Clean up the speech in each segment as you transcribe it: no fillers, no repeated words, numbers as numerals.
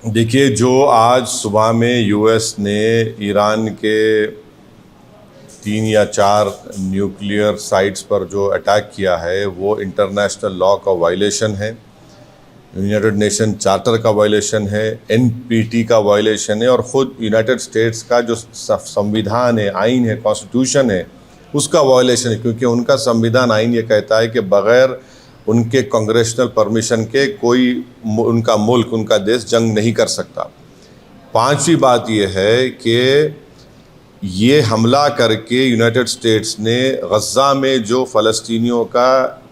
देखिए, जो आज सुबह में यूएस ने ईरान के 3 या 4 न्यूक्लियर साइट्स पर जो अटैक किया है वो इंटरनेशनल लॉ का वायलेशन है, यूनाइटेड नेशन चार्टर का वायलेशन है, एनपीटी का वायलेशन है और ख़ुद यूनाइटेड स्टेट्स का जो संविधान है, आइन है, कॉन्स्टिट्यूशन है, उसका वायलेशन है। क्योंकि उनका संविधान आइन ये कहता है कि बग़ैर उनके कांग्रेशनल परमिशन के कोई उनका मुल्क, उनका देश जंग नहीं कर सकता। पांचवी बात यह है कि ये हमला करके यूनाइटेड स्टेट्स ने गज़ा में जो फ़लस्तीनियों का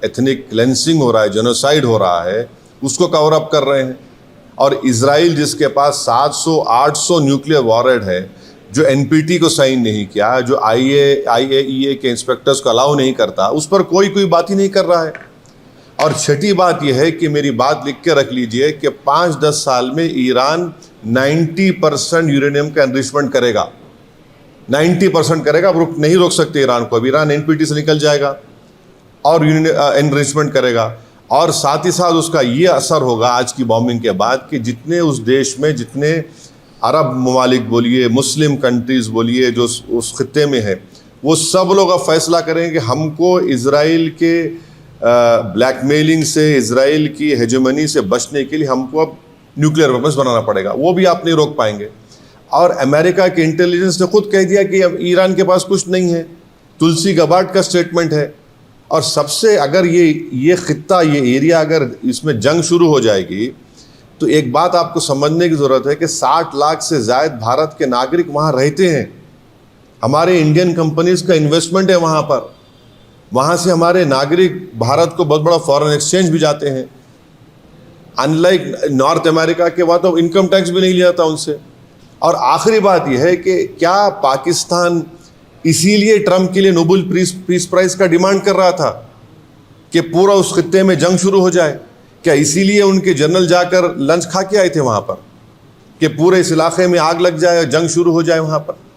एथनिक क्लेंसिंग हो रहा है, जेनोसाइड हो रहा है, उसको कवर अप कर रहे हैं। और इज़राइल जिसके पास 700-800 न्यूक्लियर वॉरहेड है, जो एनपीटी को साइन नहीं किया, जो आईएईए के इंस्पेक्टर्स को अलाउ नहीं करता, उस पर कोई बात ही नहीं कर रहा है। और छठी बात यह है कि मेरी बात लिख के रख लीजिए कि 5-10 साल में ईरान 90% यूरेनियम का एनरिचमेंट करेगा, 90% करेगा। अब नहीं रोक सकते ईरान को। अब ईरान एनपीटी से निकल जाएगा और एनरिचमेंट करेगा। और साथ ही साथ उसका ये असर होगा आज की बॉम्बिंग के बाद कि जितने उस देश में, जितने अरब ममालिक बोलिए, मुस्लिम कंट्रीज़ बोलिए, जो उस खित्ते में है, वो सब लोग अब फैसला करेंगे कि हमको इज़राइल के ब्लैकमेलिंग से, इज़राइल की हेजेमनी से बचने के लिए हमको अब न्यूक्लियर वेपन्स बनाना पड़ेगा। वो भी आप नहीं रोक पाएंगे। और अमेरिका के इंटेलिजेंस ने खुद कह दिया कि अब ईरान के पास कुछ नहीं है। तुलसी गबार्ड का स्टेटमेंट है। और सबसे अगर ये खित्ता, ये एरिया, अगर इसमें जंग शुरू हो जाएगी तो एक बात आपको समझने की ज़रूरत है कि 60 लाख से ज़्यादा भारत के नागरिक वहाँ रहते हैं। हमारे इंडियन कंपनीज़ का इन्वेस्टमेंट है वहाँ पर। वहाँ से हमारे नागरिक भारत को बहुत बड़ा फॉरेन एक्सचेंज भी जाते हैं। अनलाइक नॉर्थ अमेरिका के, वहाँ तो इनकम टैक्स भी नहीं लिया जाता उनसे। और आखिरी बात यह है कि क्या पाकिस्तान इसीलिए ट्रंप के लिए नोबेल पीस प्राइज़ का डिमांड कर रहा था कि पूरा उस खित्ते में जंग शुरू हो जाए? क्या इसीलिए उनके जनरल जाकर लंच खा के आए थे वहाँ पर कि पूरे इस इलाके में आग लग जाए, जंग शुरू हो जाए वहाँ पर?